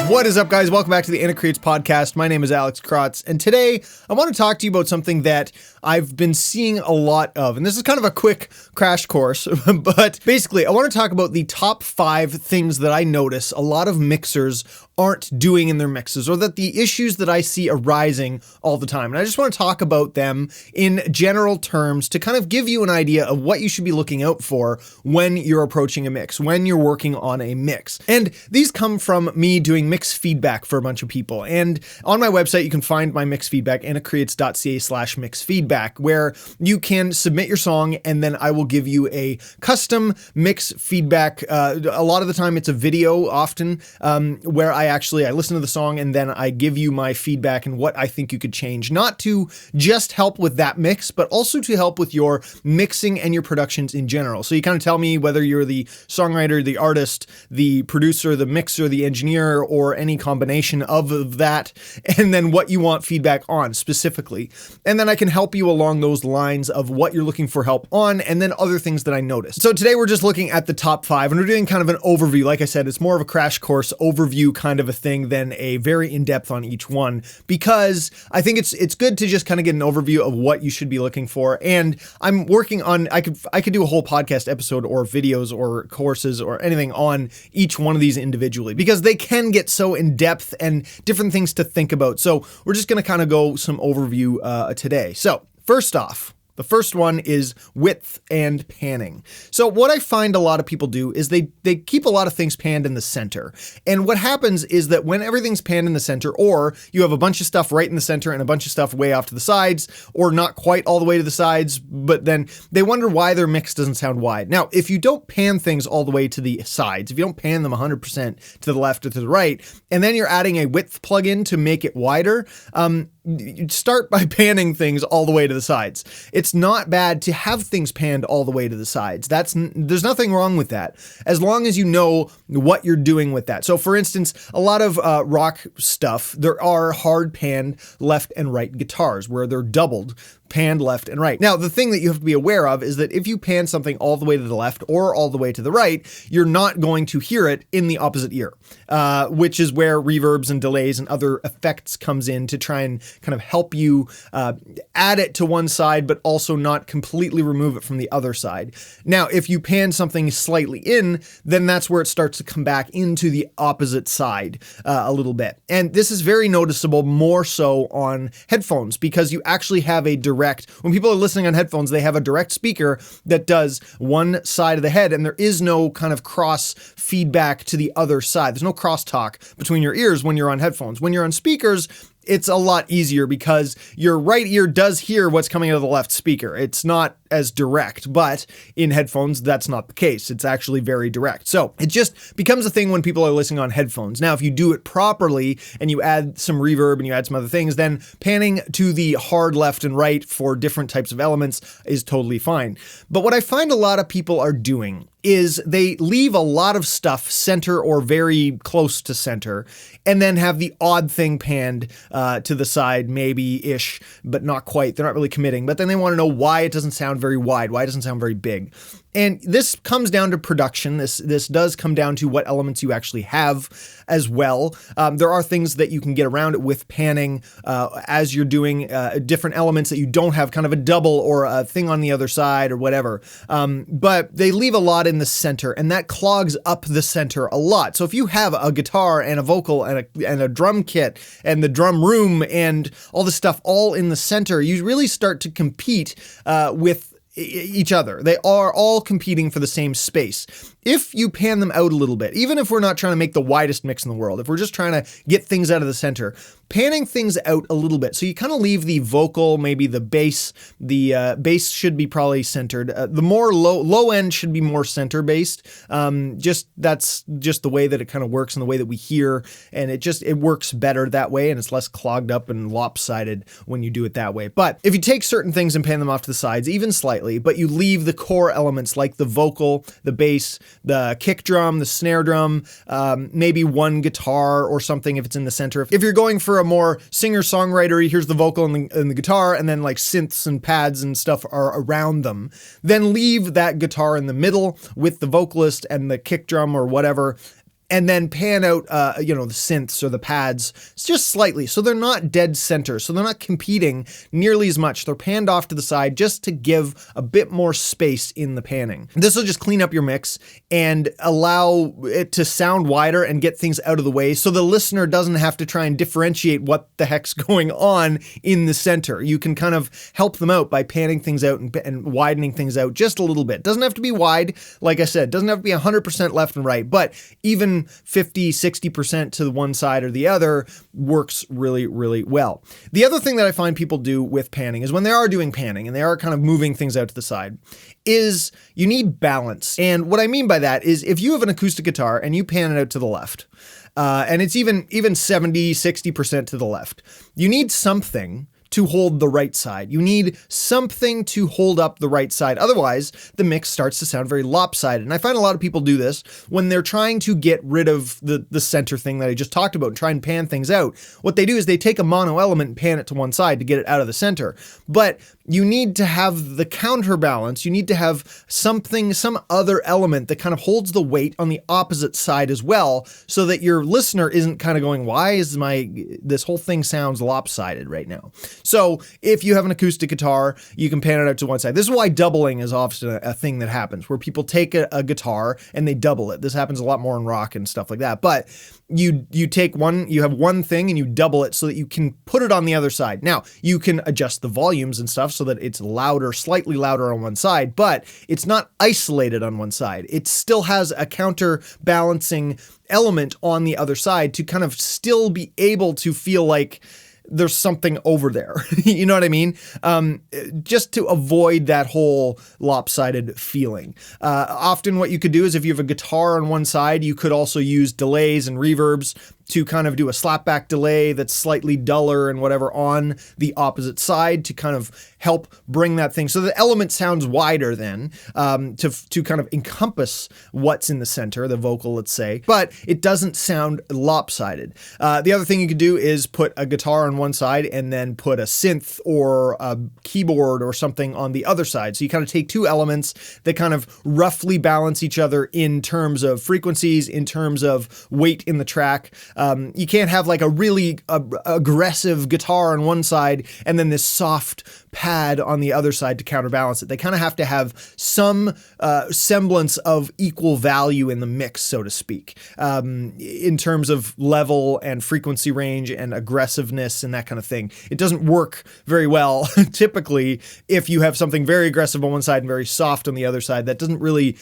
What is up, guys? Welcome back to the ANAK Creates Podcast. My name is ANAK Creates, and today I want to talk to you about something that I've been seeing a lot of. And this is kind of a quick crash course, but basically I want to talk about the top 5 things that I notice a lot of mixers aren't doing in their mixes, or that the issues that I see arising all the time. And I just want to talk about them in general terms to kind of give you an idea of what you should be looking out for when you're approaching a mix, when you're working on a mix. And these come from me doing mix feedback for a bunch of people. And on my website, you can find my mix feedback, anakcreates.ca/mixfeedback, where you can submit your song and then I will give you a custom mix feedback. A lot of the time it's a video, often, where I listen to the song and then I give you my feedback and what I think you could change, not to just help with that mix, but also to help with your mixing and your productions in general. So you kind of tell me whether you're the songwriter, the artist, the producer, the mixer, the engineer, or any combination of that, and then what you want feedback on specifically. And then I can help you along those lines of what you're looking for help on, and then other things that I noticed. So today we're just looking at the top 5, and we're doing kind of an overview. Like I said, it's more of a crash course overview kind of a thing than a very in-depth on each one, because I think it's good to just kind of get an overview of what you should be looking for. And I'm working on, I could do a whole podcast episode or videos or courses or anything on each one of these individually, because they can get so in-depth and different things to think about. So we're just going to kind of go some overview today. So first off, the first one is width and panning. So what I find a lot of people do is they keep a lot of things panned in the center. And what happens is that when everything's panned in the center, or you have a bunch of stuff right in the center and a bunch of stuff way off to the sides, or not quite all the way to the sides, but then they wonder why their mix doesn't sound wide. Now, if you don't pan things all the way to the sides, if you don't pan them 100% to the left or to the right, and then you're adding a width plugin to make it wider, you start by panning things all the way to the sides. It's not bad to have things panned all the way to the sides. There's nothing wrong with that, as long as you know what you're doing with that. So for instance, a lot of rock stuff, there are hard panned left and right guitars where they're doubled, panned left and right. Now, the thing that you have to be aware of is that if you pan something all the way to the left or all the way to the right, you're not going to hear it in the opposite ear, which is where reverbs and delays and other effects comes in to try and kind of help you add it to one side, but also not completely remove it from the other side. Now, if you pan something slightly in, then that's where it starts to come back into the opposite side a little bit. And this is very noticeable, more so on headphones, because you actually have a direct, when people are listening on headphones, they have a direct speaker that does one side of the head, and there is no kind of cross feedback to the other side. There's no crosstalk between your ears when you're on headphones. When you're on speakers, it's a lot easier because your right ear does hear what's coming out of the left speaker. It's not as direct, but in headphones, that's not the case. It's actually very direct. So it just becomes a thing when people are listening on headphones. Now, if you do it properly and you add some reverb and you add some other things, then panning to the hard left and right for different types of elements is totally fine. But what I find a lot of people are doing is they leave a lot of stuff center or very close to center, and then have the odd thing panned to the side, maybe-ish, but not quite. They're not really committing. But then they want to know why it doesn't sound very wide, why it doesn't sound very big. And this comes down to production. This does come down to what elements you actually have as well. There are things that you can get around it with panning as you're doing different elements that you don't have kind of a double or a thing on the other side or whatever. But they leave a lot in the center, and that clogs up the center a lot. So if you have a guitar and a vocal and a drum kit and the drum room and all this stuff all in the center, you really start to compete with each other. They are all competing for the same space. If you pan them out a little bit, even if we're not trying to make the widest mix in the world, if we're just trying to get things out of the center, panning things out a little bit. So you kind of leave the vocal, maybe the bass bass should be probably centered. The more low end should be more center based. That's just the way that it kind of works and the way that we hear. And it works better that way. And it's less clogged up and lopsided when you do it that way. But if you take certain things and pan them off to the sides, even slightly, but you leave the core elements like the vocal, the bass, the kick drum, the snare drum, maybe one guitar or something if it's in the center. If you're going for a more singer-songwriter, here's the vocal and the guitar, and then like synths and pads and stuff are around them, then leave that guitar in the middle with the vocalist and the kick drum or whatever and then pan out, the synths or the pads just slightly. So they're not dead center. So they're not competing nearly as much. They're panned off to the side just to give a bit more space in the panning. This will just clean up your mix and allow it to sound wider and get things out of the way so the listener doesn't have to try and differentiate what the heck's going on in the center. You can kind of help them out by panning things out and widening things out just a little bit. Doesn't have to be wide, like I said, doesn't have to be 100% left and right, but even 50, 60% to the one side or the other works really, really well. The other thing that I find people do with panning is when they are doing panning and they are kind of moving things out to the side, is you need balance. And what I mean by that is if you have an acoustic guitar and you pan it out to the left, and it's even 70, 60% to the left, you need something to hold the right side. You need something to hold up the right side. Otherwise, the mix starts to sound very lopsided. And I find a lot of people do this when they're trying to get rid of the center thing that I just talked about and try and pan things out. What they do is they take a mono element and pan it to one side to get it out of the center. But you need to have the counterbalance. You need to have some other element that kind of holds the weight on the opposite side as well, so that your listener isn't kind of going, why is this whole thing sounds lopsided right now? So if you have an acoustic guitar, you can pan it out to one side. This is why doubling is often a thing that happens, where people take a guitar and they double it. This happens a lot more in rock and stuff like that. But you have one thing and you double it so that you can put it on the other side. Now, you can adjust the volumes and stuff so that it's louder, slightly louder on one side, but it's not isolated on one side. It still has a counterbalancing element on the other side to kind of still be able to feel like there's something over there. You know what I mean? Just to avoid that whole lopsided feeling. Often what you could do is if you have a guitar on one side, you could also use delays and reverbs to kind of do a slapback delay that's slightly duller and whatever on the opposite side to kind of help bring that thing. So the element sounds wider then to kind of encompass what's in the center, the vocal, let's say, but it doesn't sound lopsided. The other thing you could do is put a guitar on one side and then put a synth or a keyboard or something on the other side. So you kind of take two elements that kind of roughly balance each other in terms of frequencies, in terms of weight in the track. You can't have like a really aggressive guitar on one side and then this soft pad on the other side to counterbalance it. They kind of have to have some semblance of equal value in the mix, so to speak, in terms of level and frequency range and aggressiveness and that kind of thing. It doesn't work very well typically if you have something very aggressive on one side and very soft on the other side. That doesn't really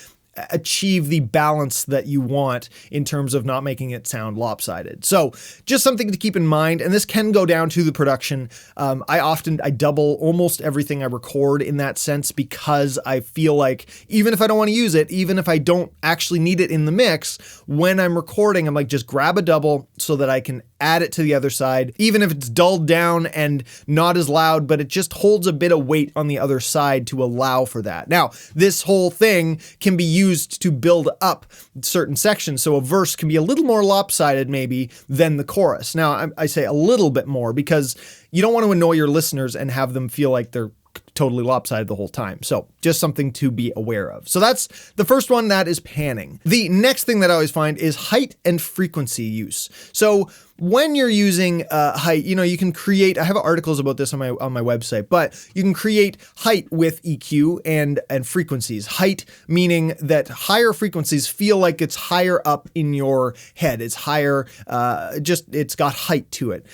achieve the balance that you want in terms of not making it sound lopsided. So just something to keep in mind, and this can go down to the production. I double almost everything I record in that sense, because I feel like even if I don't want to use it, even if I don't actually need it in the mix, when I'm recording, I'm like, just grab a double so that I can add it to the other side, even if it's dulled down and not as loud, but it just holds a bit of weight on the other side to allow for that. Now, this whole thing can be used to build up certain sections. So a verse can be a little more lopsided maybe than the chorus. Now, I say a little bit more because you don't want to annoy your listeners and have them feel like they're totally lopsided the whole time. So just something to be aware of. So that's the first one, that is panning. The next thing that I always find is height and frequency use. So when you're using height, you can create, I have articles about this on my website, but you can create height with EQ and frequencies. Height meaning that higher frequencies feel like it's higher up in your head. It's higher, it's got height to it.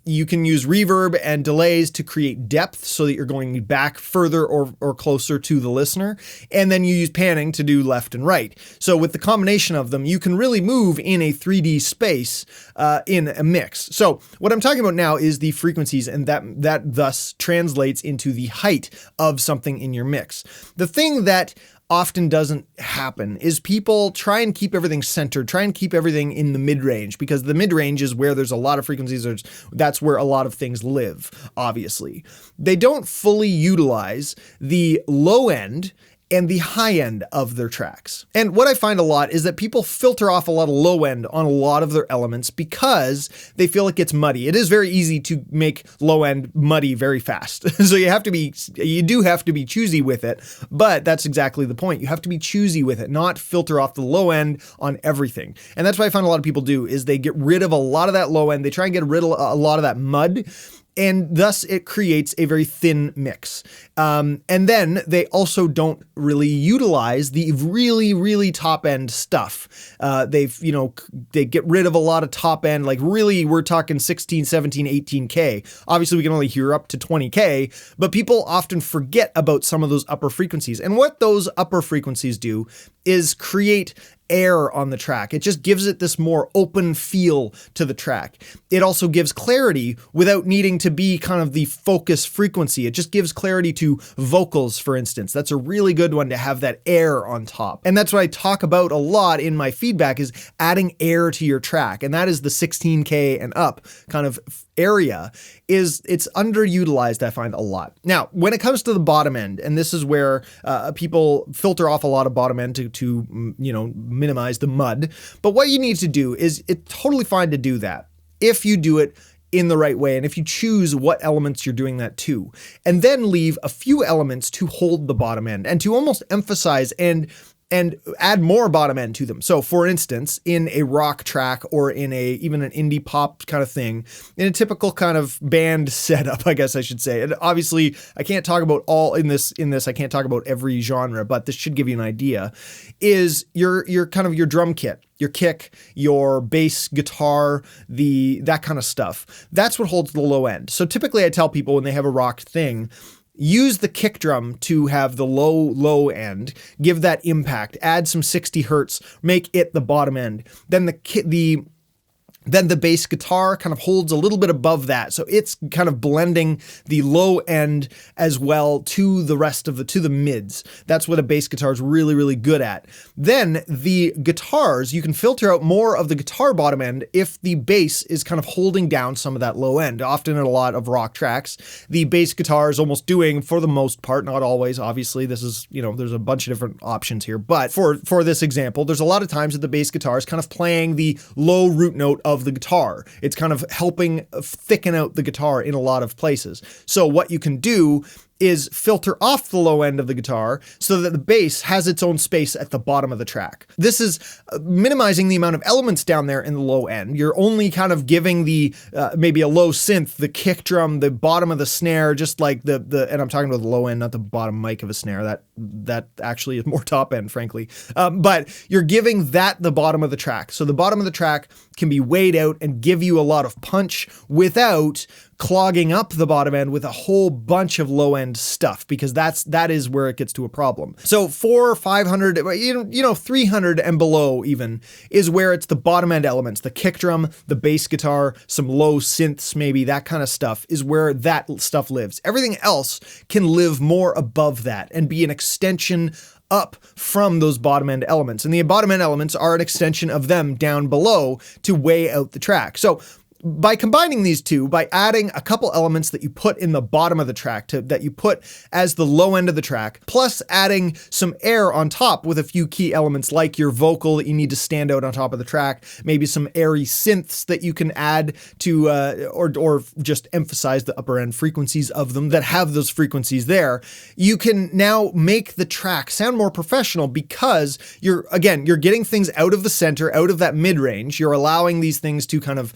You can use reverb and delays to create depth so that you're going back further or closer to the listener. And then you use panning to do left and right. So with the combination of them, you can really move in a 3D space in a mix. So what I'm talking about now is the frequencies, and that thus translates into the height of something in your mix. The thing that often doesn't happen is people try and keep everything centered, try and keep everything in the mid-range, because the mid-range is where there's a lot of frequencies. That's where a lot of things live, obviously. They don't fully utilize the low end and the high end of their tracks. And what I find a lot is that people filter off a lot of low end on a lot of their elements because they feel it gets muddy. It is very easy to make low end muddy very fast. So you do have to be choosy with it, but that's exactly the point. You have to be choosy with it, not filter off the low end on everything. And that's what I find a lot of people do is they get rid of a lot of that low end. They try and get rid of a lot of that mud, and thus it creates a very thin mix. And then they also don't really utilize the really, really top end stuff. They get rid of a lot of top end, like really we're talking 16, 17, 18K. Obviously we can only hear up to 20K, but people often forget about some of those upper frequencies. And what those upper frequencies do is create air on the track. It just gives it this more open feel to the track. It also gives clarity without needing to be kind of the focus frequency. It just gives clarity to vocals, for instance. That's a really good one to have that air on top. And that's what I talk about a lot in my feedback is adding air to your track. And that is the 16K and up kind of area. It's underutilized, I find, a lot. Now, when it comes to the bottom end, and this is where people filter off a lot of bottom end to minimize the mud. But what you need to do is it's totally fine to do that if you do it in the right way and if you choose what elements you're doing that to, and then leave a few elements to hold the bottom end and to almost emphasize and add more bottom end to them. So for instance, in a rock track or in even an indie pop kind of thing, in a typical kind of band setup, I guess I should say. And obviously I can't talk about all in this, I can't talk about every genre, but this should give you an idea, is your kind of your drum kit, your kick, your bass guitar, that kind of stuff. That's what holds the low end. So typically I tell people when they have a rock thing, use the kick drum to have the low end, give that impact, add some 60 hertz, make it the bottom end. Then then the bass guitar kind of holds a little bit above that. So it's kind of blending the low end as well to the rest of to the mids. That's what a bass guitar is really, really good at. Then the guitars, you can filter out more of the guitar bottom end if the bass is kind of holding down some of that low end. Often in a lot of rock tracks, the bass guitar is almost doing, for the most part, not always, obviously, this is, there's a bunch of different options here. But for this example, there's a lot of times that the bass guitar is kind of playing the low root note of the guitar. It's kind of helping thicken out the guitar in a lot of places. So what you can do is filter off the low end of the guitar so that the bass has its own space at the bottom of the track. This is minimizing the amount of elements down there in the low end. You're only kind of giving the maybe a low synth, the kick drum, the bottom of the snare, just like the and I'm talking about the low end, not the bottom mic of a snare. That actually is more top end, frankly. But you're giving that the bottom of the track. So the bottom of the track can be weighed out and give you a lot of punch without clogging up the bottom end with a whole bunch of low end stuff, because that is where it gets to a problem. So 400, 500, 300 and below even is where it's the bottom end elements, the kick drum, the bass guitar, some low synths, maybe that kind of stuff is where that stuff lives. Everything else can live more above that and be an extension up from those bottom end elements. And the bottom end elements are an extension of them down below to weigh out the track. So by combining these two, by adding a couple elements that you put in the bottom of the track that you put as the low end of the track, plus adding some air on top with a few key elements like your vocal that you need to stand out on top of the track, maybe some airy synths that you can add to, or just emphasize the upper end frequencies of them that have those frequencies there, you can now make the track sound more professional because you're getting things out of the center, out of that mid-range. You're allowing these things to kind of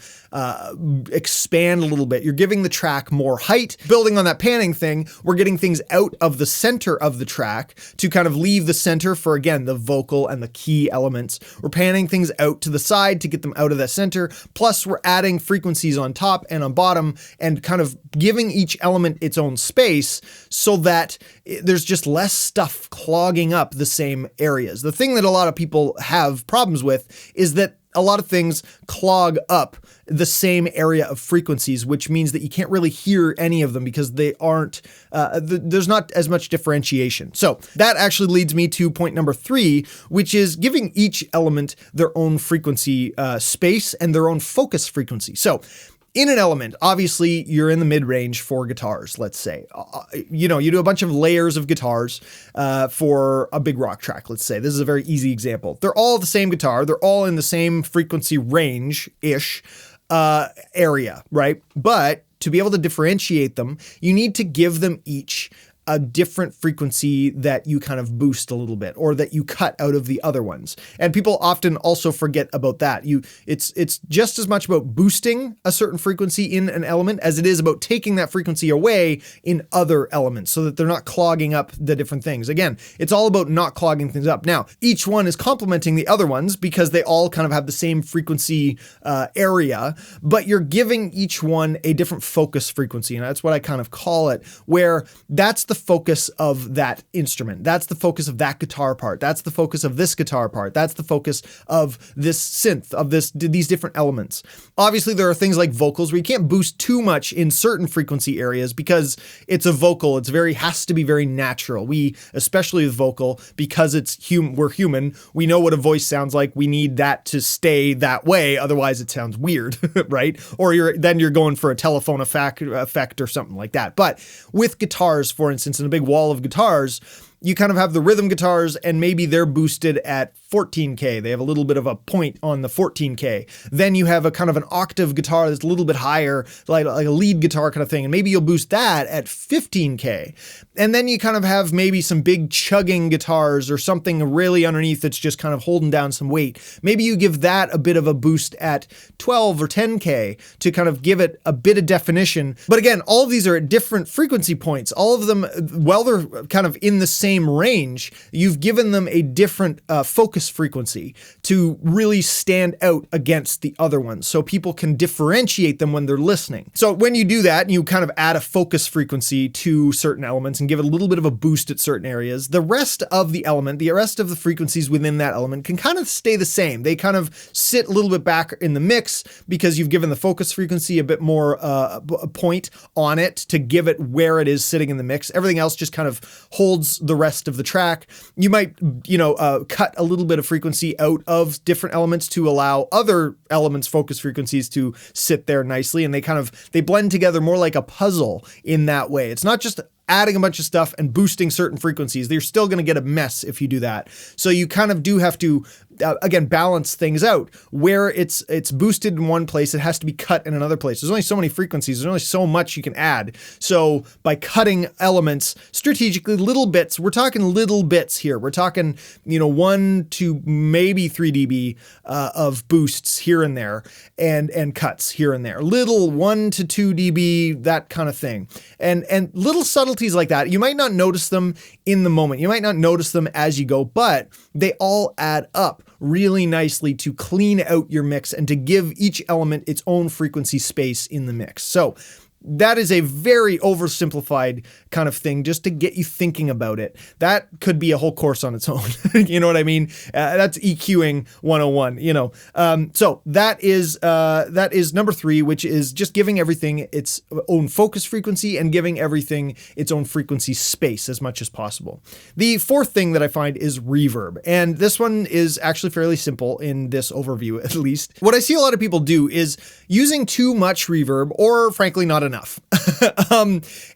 expand a little bit. You're giving the track more height. Building on that panning thing, we're getting things out of the center of the track to kind of leave the center for, again, the vocal and the key elements. We're panning things out to the side to get them out of that center. Plus, we're adding frequencies on top and on bottom and kind of giving each element its own space so that there's just less stuff clogging up the same areas. The thing that a lot of people have problems with is that a lot of things clog up the same area of frequencies, which means that you can't really hear any of them because they aren't, there's not as much differentiation. So that actually leads me to point number 3, which is giving each element their own frequency space and their own focus frequency. So in an element, obviously you're in the mid-range for guitars, let's say. You do a bunch of layers of guitars for a big rock track, let's say. This is a very easy example. They're all the same guitar. They're all in the same frequency range-ish area, right? But to be able to differentiate them, you need to give them each a different frequency that you kind of boost a little bit, or that you cut out of the other ones. And people often also forget about that. It's just as much about boosting a certain frequency in an element as it is about taking that frequency away in other elements so that they're not clogging up the different things. Again, it's all about not clogging things up. Now, each one is complementing the other ones because they all kind of have the same frequency area, but you're giving each one a different focus frequency. And that's what I kind of call it, where that's the focus of that instrument. That's the focus of that guitar part. That's the focus of this guitar part. That's the focus of this synth, of these different elements. Obviously, there are things like vocals where you can't boost too much in certain frequency areas because it's a vocal. Has to be very natural. We, especially with vocal, because we're human, we know what a voice sounds like. We need that to stay that way. Otherwise it sounds weird, right? Or you're going for a telephone effect or something like that. But with guitars, for instance, in a big wall of guitars, you kind of have the rhythm guitars, and maybe they're boosted at 14K. They have a little bit of a point on the 14K. Then you have a kind of an octave guitar that's a little bit higher, like a lead guitar kind of thing, and maybe you'll boost that at 15K. And then you kind of have maybe some big chugging guitars or something really underneath that's just kind of holding down some weight. Maybe you give that a bit of a boost at 12 or 10K to kind of give it a bit of definition. But again, all of these are at different frequency points. All of them, while they're kind of in the same range, you've given them a different focus frequency to really stand out against the other ones, so people can differentiate them when they're listening. So when you do that and you kind of add a focus frequency to certain elements and give it a little bit of a boost at certain areas, the rest of the element, the rest of the frequencies within that element can kind of stay the same. They kind of sit a little bit back in the mix because you've given the focus frequency a bit more a point on it to give it where it is sitting in the mix. Everything else just kind of holds the rest of the track. You might, cut a little bit of frequency out of different elements to allow other elements' focus frequencies to sit there nicely, and they blend together more like a puzzle in that way. It's not just adding a bunch of stuff and boosting certain frequencies. You're still going to get a mess if you do that. So you kind of do have to, again, balance things out. Where it's boosted in one place, it has to be cut in another place. There's only so many frequencies. There's only so much you can add. So by cutting elements strategically, little bits, we're talking little bits here. We're talking, 1 to maybe 3 dB of boosts here and there, and cuts here and there. Little 1 to 2 dB, that kind of thing. And little subtleties like that, you might not notice them in the moment. You might not notice them as you go, but they all add up really nicely to clean out your mix and to give each element its own frequency space in the mix. So that is a very oversimplified kind of thing just to get you thinking about it. That could be a whole course on its own. You know what I mean? That's EQing 101, So that is number 3, which is just giving everything its own focus frequency and giving everything its own frequency space as much as possible. The 4th thing that I find is reverb. And this one is actually fairly simple in this overview, at least. What I see a lot of people do is using too much reverb, or frankly, not enough.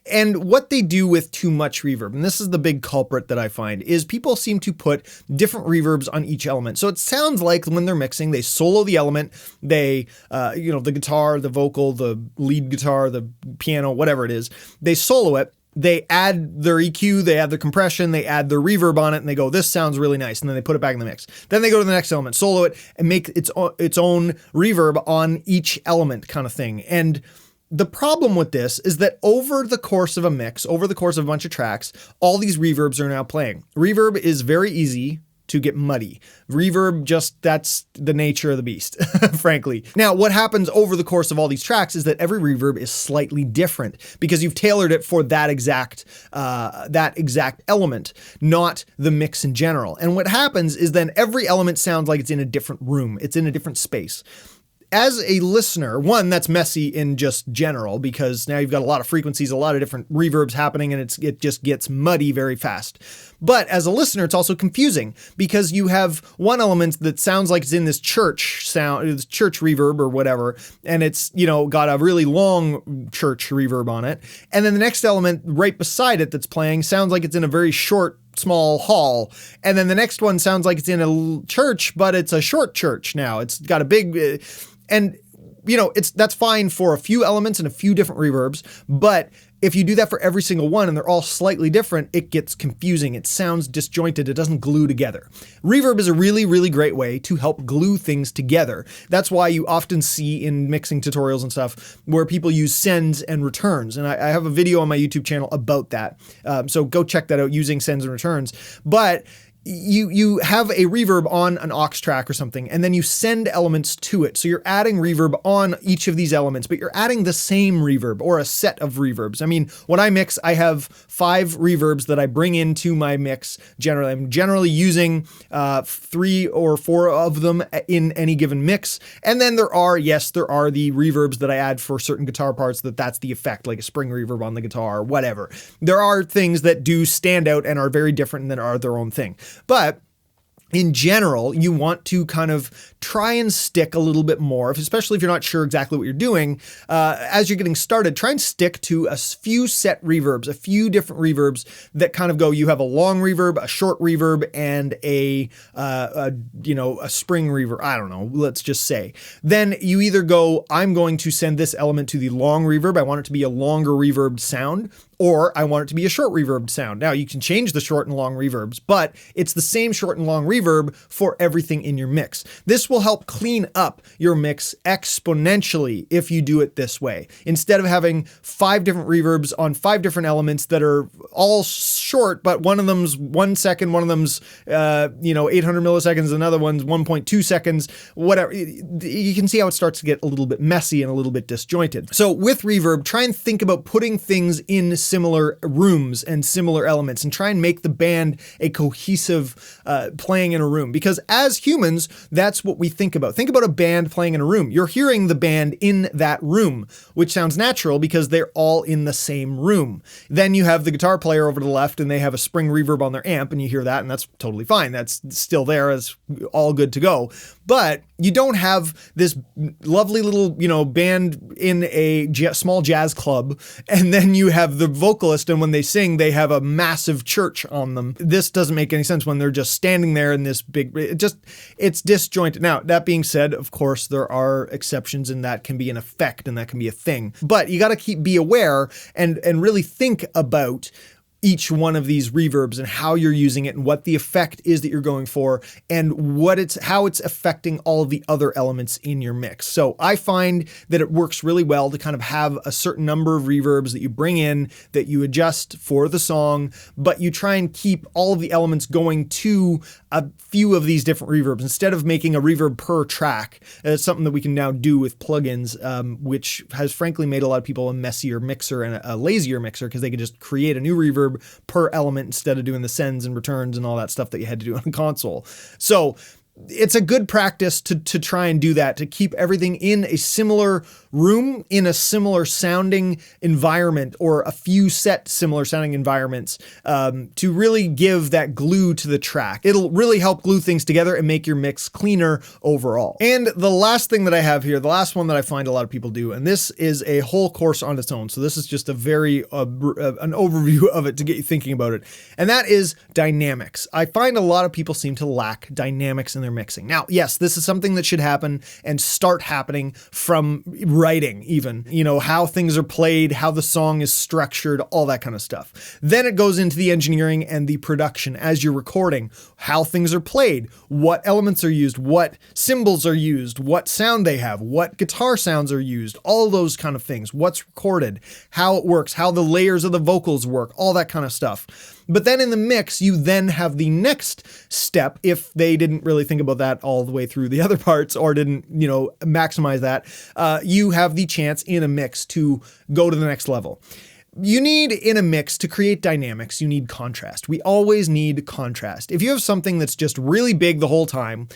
And what they do with too much reverb, and this is the big culprit that I find, is people seem to put different reverbs on each element. So it sounds like when they're mixing, they solo the element, the guitar, the vocal, the lead guitar, the piano, whatever it is, they solo it. They add their EQ, they add their compression, they add their reverb on it, and they go, this sounds really nice. And then they put it back in the mix. Then they go to the next element, solo it, and make its own reverb on each element kind of thing. And the problem with this is that over the course of a mix, over the course of a bunch of tracks, all these reverbs are now playing. Reverb is very easy to get muddy. Reverb, that's the nature of the beast, frankly. Now, what happens over the course of all these tracks is that every reverb is slightly different because you've tailored it for that exact element, not the mix in general. And what happens is then every element sounds like it's in a different room. It's in a different space. as a listener, one, that's messy in just general because now you've got a lot of frequencies, a lot of different reverbs happening, and it just gets muddy very fast. But as a listener, it's also confusing because you have one element that sounds like it's in this church sound, this church reverb or whatever, and it's, got a really long church reverb on it. And then the next element right beside it that's playing sounds like it's in a very short, small hall. And then the next one sounds like it's in a church, but it's a short church now. It's got a big, and that's fine for a few elements and a few different reverbs, but if you do that for every single one and they're all slightly different, it gets confusing. It sounds disjointed. It doesn't glue together. Reverb is a really, really great way to help glue things together. That's why you often see in mixing tutorials and stuff where people use sends and returns. And I have a video on my YouTube channel about that. So go check that out, using sends and returns. But you have a reverb on an aux track or something, and then you send elements to it. So you're adding reverb on each of these elements, but you're adding the same reverb or a set of reverbs. I mean, when I mix, I have 5 reverbs that I bring into my mix. Generally, I'm generally using 3 or 4 of them in any given mix. And then there are the reverbs that I add for certain guitar parts that's the effect, like a spring reverb on the guitar or whatever. There are things that do stand out and are very different and that are their own thing. But in general, you want to kind of try and stick a little bit more, especially if you're not sure exactly what you're doing. As you're getting started, try and stick to a few set reverbs, a few different reverbs that kind of go, you have a long reverb, a short reverb, and a spring reverb. I don't know, let's just say. Then you either go, I'm going to send this element to the long reverb. I want it to be a longer reverbed sound, or I want it to be a short reverbed sound. Now you can change the short and long reverbs, but it's the same short and long reverb for everything in your mix. This will help clean up your mix exponentially if you do it this way. Instead of having 5 different reverbs on 5 different elements that are all short, but one of them's 1 second, one of them's 800 milliseconds, another one's 1.2 seconds, whatever. You can see how it starts to get a little bit messy and a little bit disjointed. So with reverb, try and think about putting things in similar rooms and similar elements and try and make the band a cohesive playing in a room, because as humans, that's what we think about. Think about a band playing in a room. You're hearing the band in that room, which sounds natural because they're all in the same room. Then you have the guitar player over to the left and they have a spring reverb on their amp and you hear that and that's totally fine. That's still there. It's all good to go. But you don't have this lovely little, band in a small jazz club, and then you have the vocalist, and when they sing, they have a massive church on them. This doesn't make any sense when they're just standing there in this big, it's disjointed. Now, that being said, of course, there are exceptions, and that can be an effect, and that can be a thing. But you got to be aware and really think about each one of these reverbs and how you're using it and what the effect is that you're going for and how it's affecting all of the other elements in your mix. So I find that it works really well to kind of have a certain number of reverbs that you bring in, that you adjust for the song, but you try and keep all of the elements going to a few of these different reverbs instead of making a reverb per track. It's something that we can now do with plugins, which has frankly made a lot of people a messier mixer and a lazier mixer because they can just create a new reverb per element instead of doing the sends and returns and all that stuff that you had to do on a console. So it's a good practice to try and do that, to keep everything in a similar room, in a similar sounding environment, or a few set similar sounding environments, to really give that glue to the track. It'll really help glue things together and make your mix cleaner overall. And the last thing that I have here, the last one that I find a lot of people do, and this is a whole course on its own. So this is just a very, an overview of it to get you thinking about it. And that is dynamics. I find a lot of people seem to lack dynamics in their mixing. Now, yes, this is something that should happen and start happening from writing even, how things are played, how the song is structured, all that kind of stuff. Then it goes into the engineering and the production as you're recording, how things are played, what elements are used, what cymbals are used, what sound they have, what guitar sounds are used, all those kind of things, what's recorded, how it works, how the layers of the vocals work, all that kind of stuff. But then in the mix, you then have the next step, if they didn't really think about that all the way through the other parts or didn't, maximize that, you have the chance in a mix to go to the next level. You need, in a mix, to create dynamics, you need contrast. We always need contrast. If you have something that's just really big the whole time,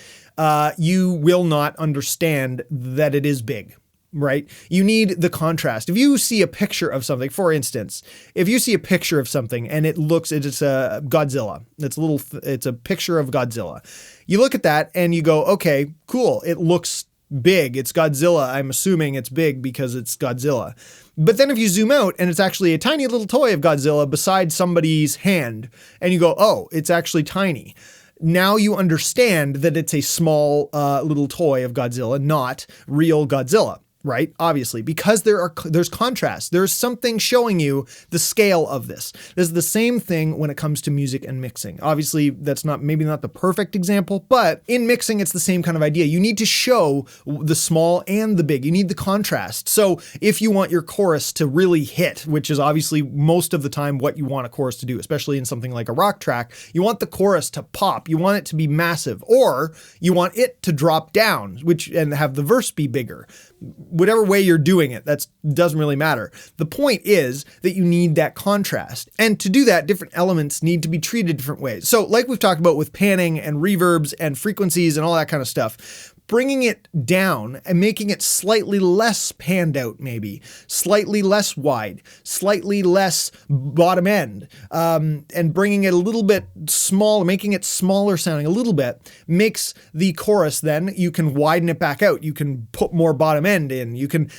you will not understand that it is big, right? You need the contrast. If you see a picture of something, for instance, if you see a picture of something and it's a Godzilla, it's a picture of Godzilla. You look at that and you go, okay, cool. It looks big. It's Godzilla. I'm assuming it's big because it's Godzilla. But then if you zoom out and it's actually a tiny little toy of Godzilla beside somebody's hand and you go, oh, it's actually tiny. Now you understand that it's a small little toy of Godzilla, not real Godzilla. Right? Obviously, because there's contrast. There's something showing you the scale of this. This is the same thing when it comes to music and mixing. Obviously, that's maybe not the perfect example, but in mixing, it's the same kind of idea. You need to show the small and the big. You need the contrast. So if you want your chorus to really hit, which is obviously most of the time what you want a chorus to do, especially in something like a rock track, you want the chorus to pop. You want it to be massive, or you want it to drop down, and have the verse be bigger. Whatever way you're doing it, that doesn't really matter. The point is that you need that contrast. And to do that, different elements need to be treated different ways. So like we've talked about with panning and reverbs and frequencies and all that kind of stuff, bringing it down and making it slightly less panned out, maybe slightly less wide, slightly less bottom end, and bringing it a little bit smaller, making it smaller sounding a little bit, makes the chorus, then you can widen it back out. You can put more bottom end in,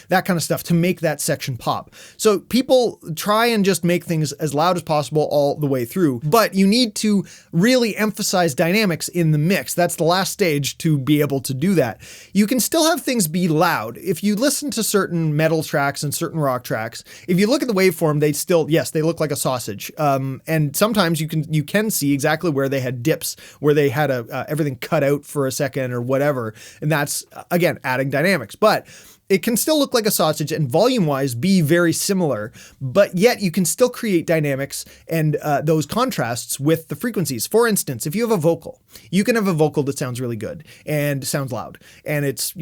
that kind of stuff to make that section pop. So people try and just make things as loud as possible all the way through, but you need to really emphasize dynamics in the mix. That's the last stage to be able to do that. You can still have things be loud. If you listen to certain metal tracks and certain rock tracks, if you look at the waveform, they look like a sausage. And sometimes you can see exactly where they had dips, where they had everything cut out for a second or whatever. And that's, again, adding dynamics. But it can still look like a sausage and volume-wise be very similar, but yet you can still create dynamics and those contrasts with the frequencies. For instance, if you have a vocal, you can have a vocal that sounds really good and sounds loud, and it's,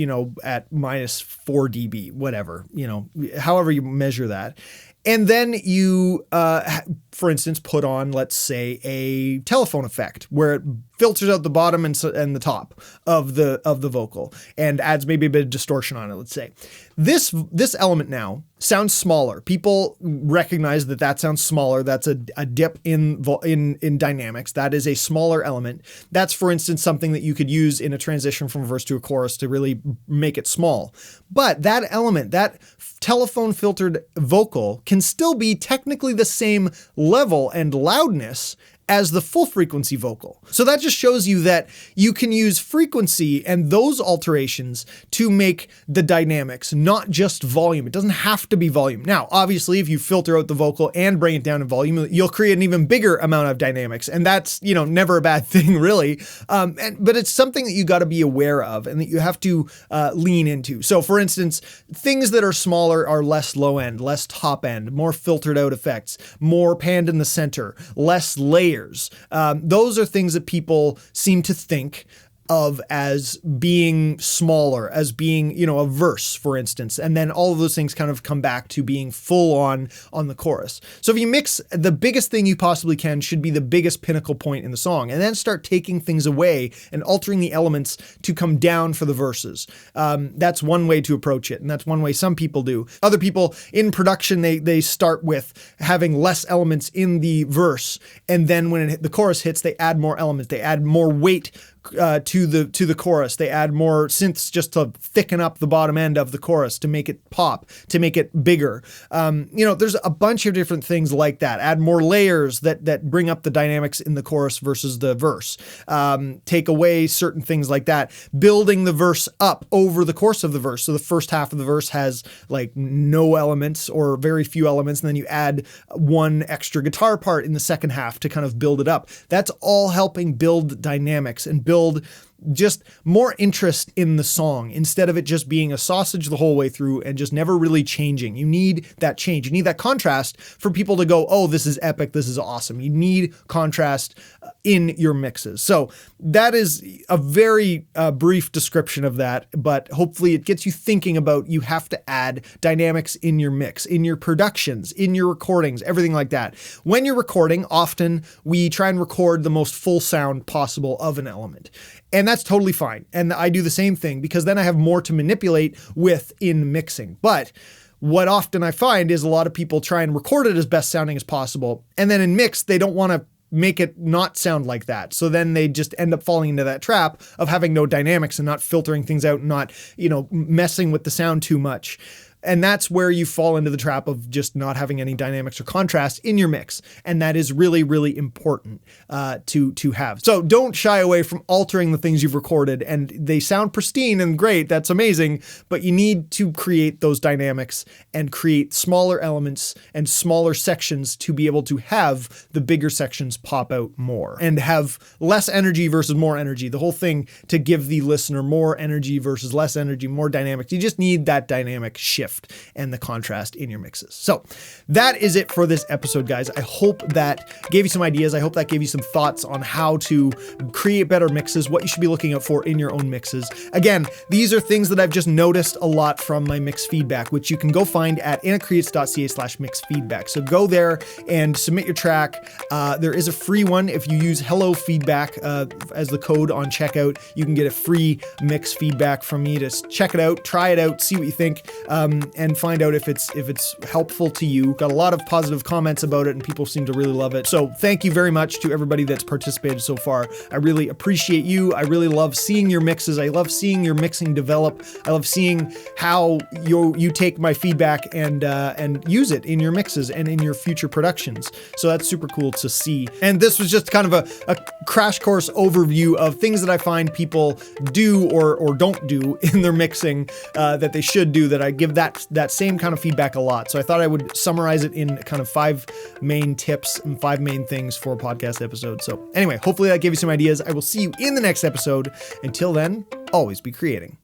at minus 4 dB, whatever, however you measure that. And then you, for instance, put on, let's say, a telephone effect where it filters out the bottom and the top of the vocal and adds maybe a bit of distortion on it, let's say. This element now sounds smaller. People recognize that sounds smaller. That's a dip in dynamics. That is a smaller element. That's, for instance, something that you could use in a transition from a verse to a chorus to really make it small. But that element, that telephone filtered vocal, can still be technically the same level and loudness as the full frequency vocal. So that just shows you that you can use frequency and those alterations to make the dynamics, not just volume. It doesn't have to be volume. Now, obviously, if you filter out the vocal and bring it down in volume, you'll create an even bigger amount of dynamics. And that's, never a bad thing, really. But it's something that you got to be aware of and that you have to lean into. So for instance, things that are smaller are less low end, less top end, more filtered out effects, more panned in the center, less layers. Those are things that people seem to think of as being smaller, as being, a verse, for instance. And then all of those things kind of come back to being full on the chorus. So if you mix, the biggest thing you possibly can should be the biggest pinnacle point in the song, and then start taking things away and altering the elements to come down for the verses. That's one way to approach it. And that's one way some people do. Other people in production, they start with having less elements in the verse. And then when the chorus hits, they add more elements. They add more weight to the chorus. They add more synths just to thicken up the bottom end of the chorus, to make it pop, to make it bigger. There's a bunch of different things like that. Add more layers that bring up the dynamics in the chorus versus the verse. Take away certain things like that. Building the verse up over the course of the verse. So the first half of the verse has like no elements or very few elements, and then you add one extra guitar part in the second half to kind of build it up. That's all helping build dynamics and build just more interest in the song instead of it just being a sausage the whole way through and just never really changing. You need that change. You need that contrast for people to go, oh, this is epic. This is awesome. You need contrast in your mixes. So that is a very brief description of that, but hopefully it gets you thinking about you have to add dynamics in your mix, in your productions, in your recordings, everything like that. When you're recording, often we try and record the most full sound possible of an element. And that's totally fine. And I do the same thing because then I have more to manipulate with in mixing. But what often I find is a lot of people try and record it as best sounding as possible. And then in mix, they don't want to make it not sound like that. So then they just end up falling into that trap of having no dynamics and not filtering things out and not, messing with the sound too much. And that's where you fall into the trap of just not having any dynamics or contrast in your mix. And that is really, really important to have. So don't shy away from altering the things you've recorded, and they sound pristine and great. That's amazing. But you need to create those dynamics and create smaller elements and smaller sections to be able to have the bigger sections pop out more and have less energy versus more energy. The whole thing to give the listener more energy versus less energy, more dynamics. You just need that dynamic shift and the contrast in your mixes. So that is it for this episode, guys. I hope that gave you some ideas. I hope that gave you some thoughts on how to create better mixes, what you should be looking out for in your own mixes. Again, these are things that I've just noticed a lot from my mix feedback, which you can go find at anakcreates.ca/mixfeedback. So go there and submit your track. There is a free one. If you use Hello Feedback as the code on checkout, you can get a free mix feedback from me to check it out, try it out, see what you think. And find out if it's helpful to you. Got a lot of positive comments about it and people seem to really love it. So thank you very much to everybody that's participated so far. I really appreciate you. I really love seeing your mixes. I love seeing your mixing develop. I love seeing how you take my feedback and use it in your mixes and in your future productions. So that's super cool to see. And this was just kind of a crash course overview of things that I find people do or don't do in their mixing that they should do, that I give that same kind of feedback a lot. So I thought I would summarize it in kind of 5 main tips and 5 main things for a podcast episode. So anyway, hopefully that gave you some ideas. I will see you in the next episode. Until then, always be creating.